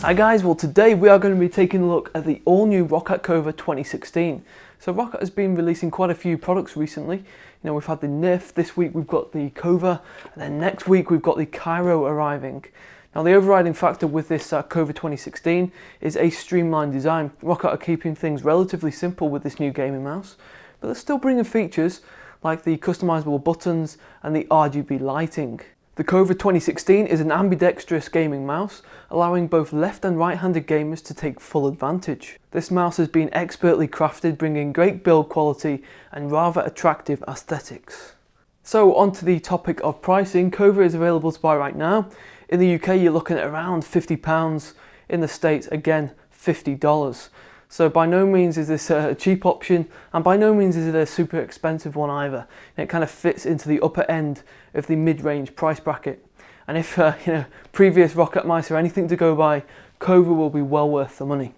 Hi guys, well today we are going to be taking a look at the all-new ROCCAT KOVA 2016. So ROCCAT has been releasing quite a few products recently. We've had the NIF, this week we've got the KOVA, and then next week we've got the Cairo arriving. Now the overriding factor with this KOVA 2016 is a streamlined design. ROCCAT are keeping things relatively simple with this new gaming mouse, but they're still bringing features like the customizable buttons and the RGB lighting. The KOVA 2016 is an ambidextrous gaming mouse, allowing both left and right-handed gamers to take full advantage. This mouse has been expertly crafted, bringing great build quality and rather attractive aesthetics. So on to the topic of pricing. KOVA is available to buy right now. In the UK you're looking at around £50, in the States again $50. So by no means is this a cheap option, and by no means is it a super expensive one either. It kind of fits into the upper end of the mid-range price bracket. And if previous ROCCAT mice are anything to go by, KOVA will be well worth the money.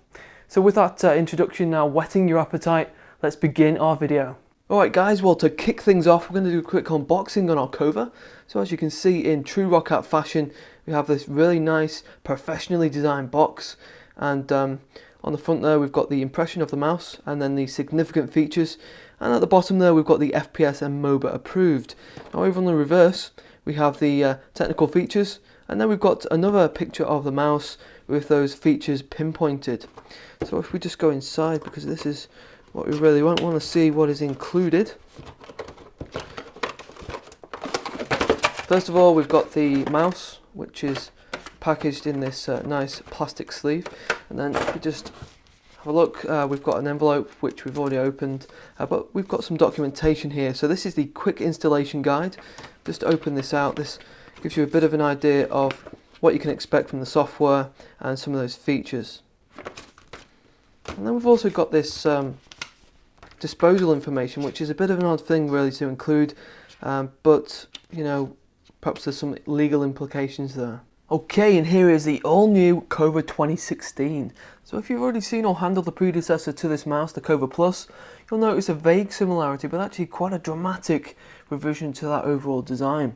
So with that introduction now whetting your appetite, let's begin our video. Alright guys, well to kick things off we're going to do a quick unboxing on our KOVA. So as you can see, in true ROCCAT fashion, we have this really nice professionally designed box, and on the front there we've got the impression of the mouse and then the significant features, and at the bottom there we've got the FPS and MOBA approved. Now over on the reverse we have the technical features, and then we've got another picture of the mouse with those features pinpointed. So if we just go inside, because this is what we really want to see what is included. First of all, we've got the mouse, which is packaged in this nice plastic sleeve, and then if we just have a look, we've got an envelope which we've already opened, but we've got some documentation here. So this is the quick installation guide. Just open this out. This gives you a bit of an idea of what you can expect from the software and some of those features. And then we've also got this disposal information, which is a bit of an odd thing really to include, but perhaps there's some legal implications there. Okay, and here is the all-new KOVA 2016. So if you've already seen or handled the predecessor to this mouse, the KOVA Plus, you'll notice a vague similarity, but actually quite a dramatic revision to that overall design.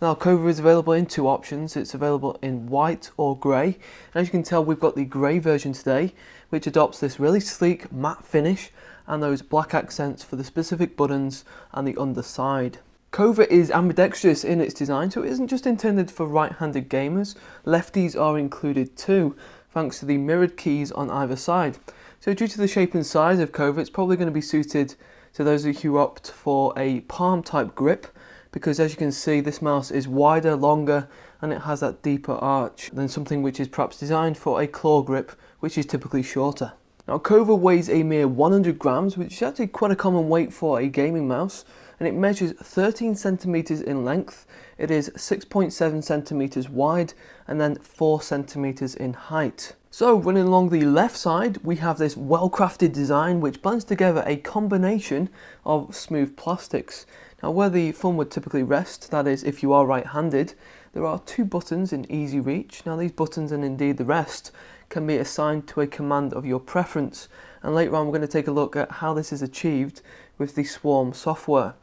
Now KOVA is available in two options. It's available in white or grey, and as you can tell we've got the grey version today, which adopts this really sleek matte finish and those black accents for the specific buttons and the underside. KOVA is ambidextrous in its design, so it isn't just intended for right-handed gamers. Lefties are included too, thanks to the mirrored keys on either side. So due to the shape and size of KOVA, it's probably going to be suited to those who opt for a palm type grip, because as you can see this mouse is wider, longer, and it has that deeper arch than something which is perhaps designed for a claw grip, which is typically shorter. Now KOVA weighs a mere 100 grams, which is actually quite a common weight for a gaming mouse, and it measures 13 centimeters in length. It is 6.7 centimeters wide and then 4 centimeters in height. So running along the left side we have this well-crafted design which blends together a combination of smooth plastics. Now where the thumb would typically rest, that is if you are right-handed, there are two buttons in easy reach. Now these buttons, and indeed the rest, can be assigned to a command of your preference, and later on we're going to take a look at how this is achieved with the Swarm software.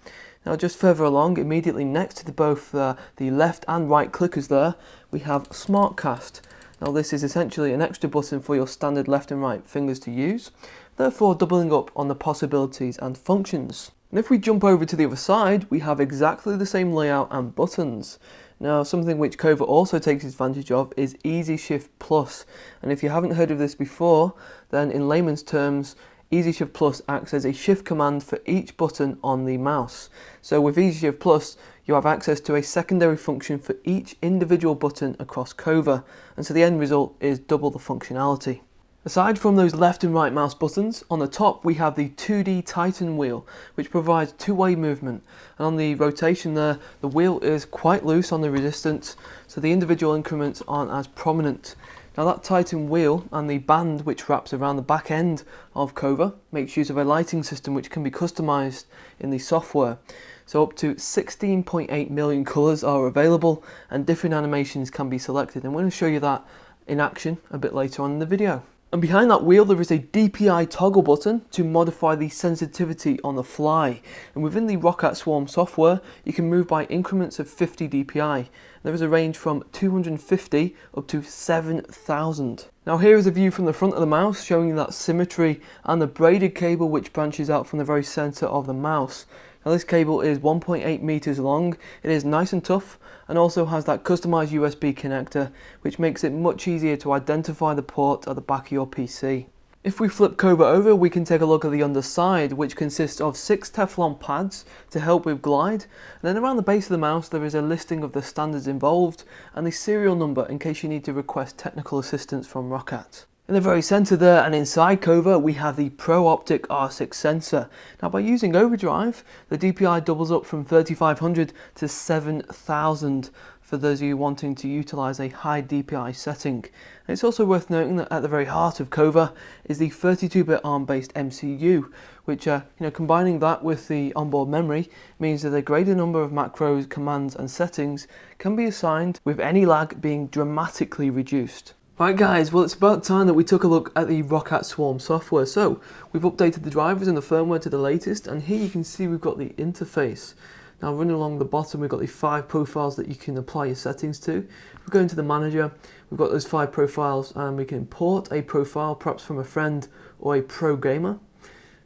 Now just further along, immediately next to both the left and right clickers there, we have SmartCast. Now this is essentially an extra button for your standard left and right fingers to use, therefore doubling up on the possibilities and functions. And if we jump over to the other side, we have exactly the same layout and buttons. Now something which KOVA also takes advantage of is Easy Shift Plus, and if you haven't heard of this before, then in layman's terms, Easy Shift Plus acts as a shift command for each button on the mouse. So with Easy Shift Plus, you have access to a secondary function for each individual button across KOVA, and so the end result is double the functionality. Aside from those left and right mouse buttons, on the top we have the 2D Titan wheel, which provides two-way movement, and on the rotation there, the wheel is quite loose on the resistance, so the individual increments aren't as prominent. Now that Titan wheel and the band which wraps around the back end of KOVA makes use of a lighting system which can be customised in the software. So up to 16.8 million colours are available and different animations can be selected, and we're going to show you that in action a bit later on in the video. And behind that wheel there is a DPI toggle button to modify the sensitivity on the fly. And within the ROCCAT Swarm software, you can move by increments of 50 DPI. There is a range from 250 up to 7,000. Now here is a view from the front of the mouse showing you that symmetry and the braided cable which branches out from the very centre of the mouse. Now this cable is 1.8 meters long, it is nice and tough and also has that customized USB connector which makes it much easier to identify the port at the back of your PC. If we flip KOVA over, we can take a look at the underside, which consists of 6 Teflon pads to help with glide. And then around the base of the mouse there is a listing of the standards involved and the serial number in case you need to request technical assistance from ROCCAT. In the very centre there and inside KOVA we have the Pro-Optic R6 sensor. Now by using overdrive, the DPI doubles up from 3500 to 7000 for those of you wanting to utilise a high DPI setting. And it's also worth noting that at the very heart of KOVA is the 32-bit ARM-based MCU, which combining that with the onboard memory means that a greater number of macros, commands and settings can be assigned with any lag being dramatically reduced. Right guys, well it's about time that we took a look at the ROCCAT Swarm software. So we've updated the drivers and the firmware to the latest, and here you can see we've got the interface. Now running along the bottom we've got the 5 profiles that you can apply your settings to. If we go into the manager, we've got those 5 profiles and we can import a profile perhaps from a friend or a pro gamer.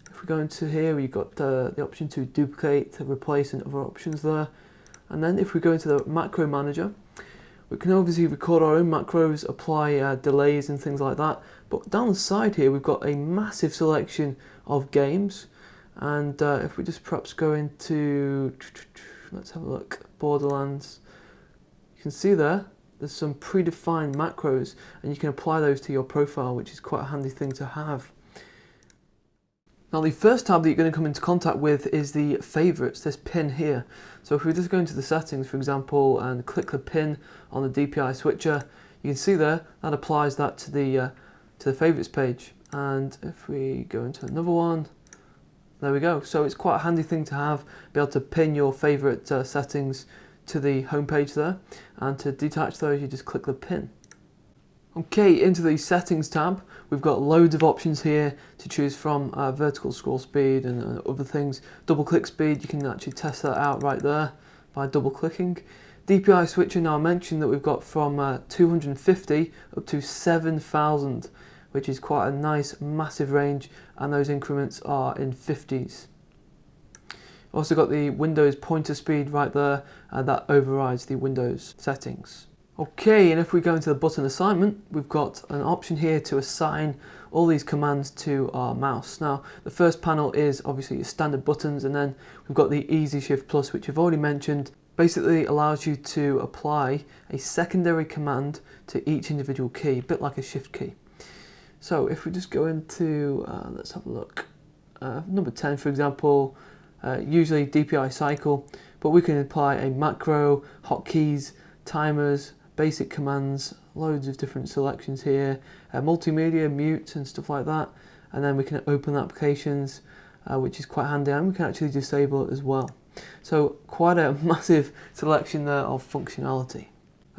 If we go into here we've got the option to duplicate, to replace and other options there. And then if we go into the macro manager, we can obviously record our own macros, apply delays and things like that. But down the side here we've got a massive selection of games. And if we just perhaps go into, let's have a look, Borderlands, you can see there's some predefined macros and you can apply those to your profile, which is quite a handy thing to have. Now the first tab that you're going to come into contact with is the favourites, this pin here. So if we just go into the settings, for example, and click the pin on the DPI switcher, you can see there that applies that to the favourites page. And if we go into another one, there we go. So it's quite a handy thing to have, be able to pin your favourite settings to the home page there, and to detach those you just click the pin. Okay, into the settings tab, we've got loads of options here to choose from, vertical scroll speed and other things. Double click speed, you can actually test that out right there by double clicking. DPI switcher, now I mentioned that we've got from 250 up to 7,000, which is quite a nice massive range, and those increments are in 50s. Also got the Windows pointer speed right there, and that overrides the Windows settings. Okay, and if we go into the button assignment, we've got an option here to assign all these commands to our mouse. Now, the first panel is obviously your standard buttons, and then we've got the Easy Shift Plus, which I've already mentioned. Basically allows you to apply a secondary command to each individual key, a bit like a shift key. So if we just go into, let's have a look, number 10 for example, usually DPI cycle, but we can apply a macro, hotkeys, timers, basic commands, loads of different selections here, multimedia, mute and stuff like that, and then we can open applications, which is quite handy, and we can actually disable it as well. So quite a massive selection there of functionality.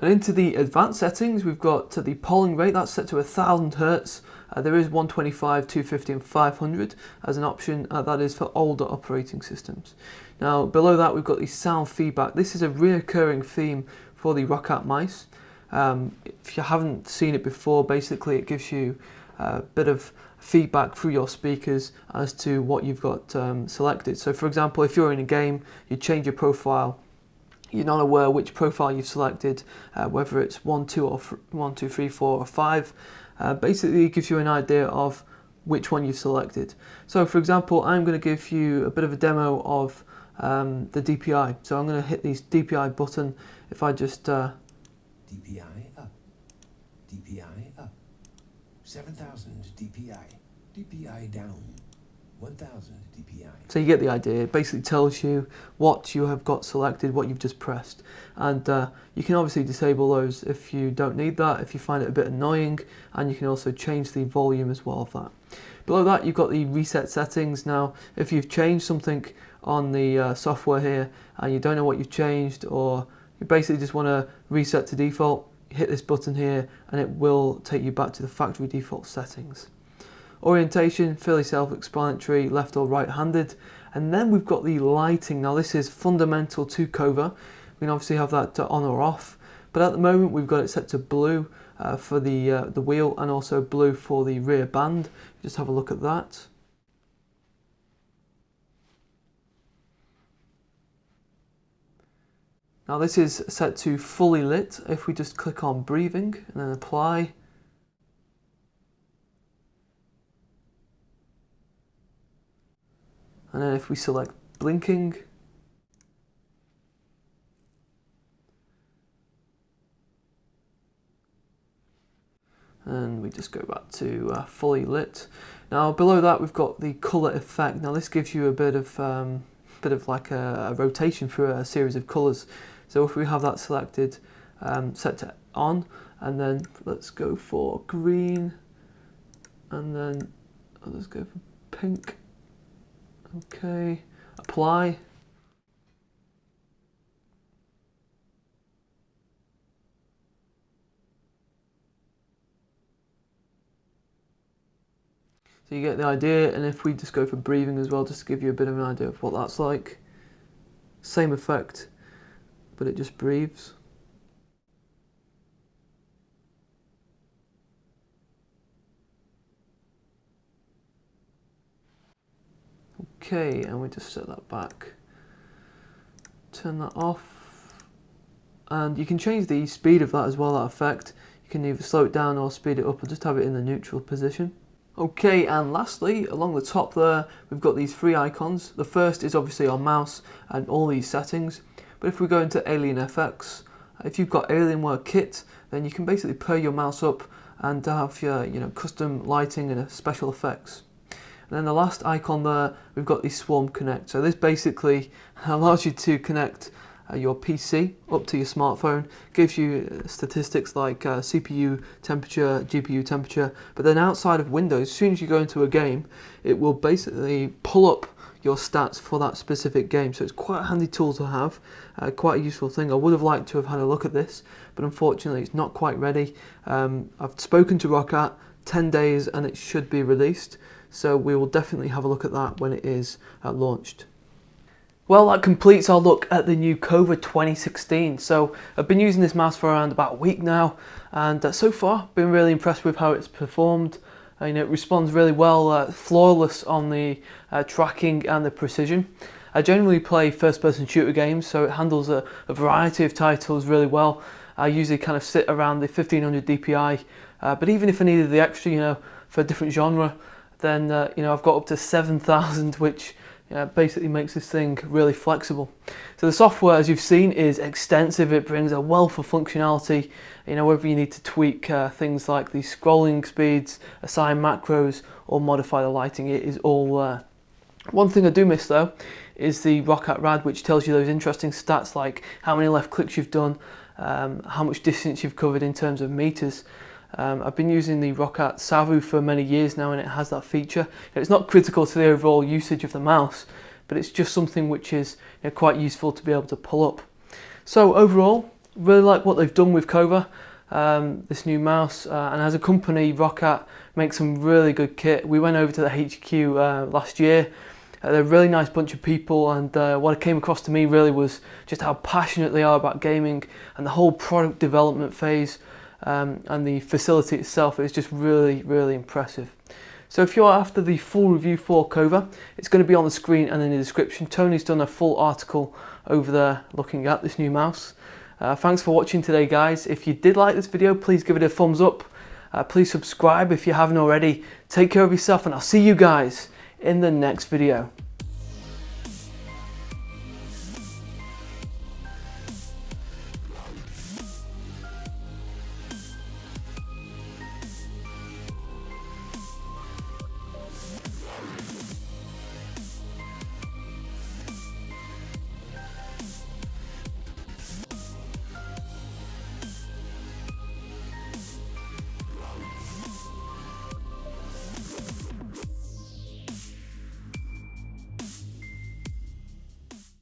And into the advanced settings, we've got the polling rate, that's set to 1000 Hz. There is 125, 250 and 500 as an option, that is for older operating systems. Now below that we've got the sound feedback. This is a reoccurring theme for the ROCCAT mice. If you haven't seen it before, basically it gives you a bit of feedback through your speakers as to what you've got selected. So for example, if you're in a game, you change your profile, you're not aware which profile you've selected, whether it's 1, 2, or 1, 2, 3, 4 or 5. Basically it gives you an idea of which one you've selected. So for example, I'm going to give you a bit of a demo of the DPI. So I'm going to hit this DPI button. If I just DPI up, DPI up, 7,000 DPI, DPI down, 1,000 DPI. So you get the idea. It basically tells you what you have got selected, what you've just pressed, and you can obviously disable those if you don't need that, if you find it a bit annoying, and you can also change the volume as well of that. Below that you've got the reset settings. Now if you've changed something on the software here and you don't know what you've changed, or you basically just want to reset to default, hit this button here and it will take you back to the factory default settings. Orientation, fairly self-explanatory, left or right-handed. And then we've got the lighting. Now this is fundamental to Kova. We can obviously have that on or off, but at the moment we've got it set to blue for the wheel, and also blue for the rear band. Just have a look at that. Now this is set to fully lit. If we just click on breathing and then apply, and then if we select blinking, and we just go back to fully lit. Now below that we've got the colour effect. Now this gives you a bit of like a rotation through a series of colours. So if we have that selected, set to on, and then let's go for green, and then let's go for pink. Okay, apply. So you get the idea, and if we just go for breathing as well, just to give you a bit of an idea of what that's like. Same effect, but it just breathes. Okay, and we just set that back. Turn that off. And you can change the speed of that as well, that effect. You can either slow it down or speed it up, or just have it in the neutral position. Okay, and lastly, along the top there, we've got these three icons. The first is obviously our mouse and all these settings. But if we go into Alien FX, if you've got Alienware Kit, then you can basically pair your mouse up and have your custom lighting and special effects. And then the last icon there, we've got the Swarm Connect. So this basically allows you to connect your PC up to your smartphone, gives you statistics like CPU temperature, GPU temperature, but then outside of Windows, as soon as you go into a game, it will basically pull up your stats for that specific game. So it's quite a handy tool to have, quite a useful thing. I would have liked to have had a look at this, but unfortunately it's not quite ready. I've spoken to ROCCAT, 10 days and it should be released, so we will definitely have a look at that when it is launched. Well, that completes our look at the new Kova 2016. So I've been using this mouse for around about a week now, and so far been really impressed with how it's performed. It responds really well, flawless on the tracking and the precision. I generally play first-person shooter games, so it handles a variety of titles really well. I usually kind of sit around the 1500 DPI, but even if I needed the extra, for a different genre, then I've got up to 7000, which basically makes this thing really flexible. So the software, as you've seen, is extensive. It brings a wealth of functionality. Whether you need to tweak things like the scrolling speeds, assign macros, or modify the lighting, it is all there. One thing I do miss though is the ROCCAT RAD, which tells you those interesting stats like how many left clicks you've done, how much distance you've covered in terms of meters. I've been using the ROCCAT Savu for many years now, and it has that feature. It's not critical to the overall usage of the mouse, but it's just something which is quite useful to be able to pull up. So overall, really like what they've done with Kova, this new mouse, and as a company, ROCCAT makes some really good kit. We went over to the HQ last year. They're a really nice bunch of people, and what came across to me really was just how passionate they are about gaming, and the whole product development phase and the facility itself is just really, really impressive. So if you're after the full review for Kova, it's going to be on the screen and in the description. Tony's done a full article over there looking at this new mouse. Thanks for watching today, guys. If you did like this video, please give it a thumbs up. Please subscribe if you haven't already. Take care of yourself, and I'll see you guys in the next video.